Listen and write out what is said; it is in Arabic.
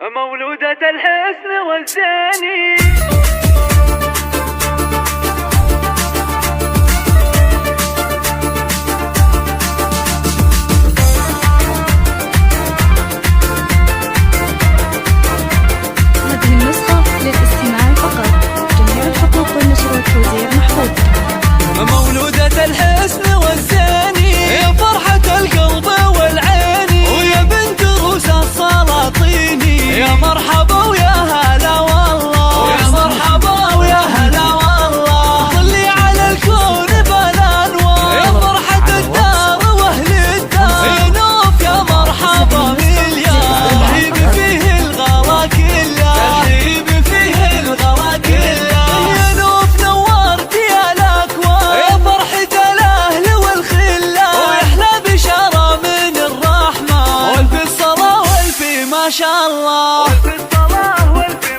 مولودة الحسن والزاني. هذه النسخة للاستماع فقط. جميع الحقوق والنشر والتوزيع محفوظ. مولودة الحسن والزاني، يا فرحة القلب والعين، ويا بنت روس السلاطيني، يا مرحبا ويا هلا والله، يا مرحبا ويا هلا والله، طلي على الكون بالانوار، يا فرحة الدار واهل الدار، يا نوف يا مرحبا مليار، ترحيب فيه الغلا كله، ترحيب فيه الغلا كله، يا نوف نورت يا الاكوان، يا فرحة الاهل والخله، ويحلى بشاره من الرحمن، والف الصلاه والف ما شاء الله، والف الصلاة والف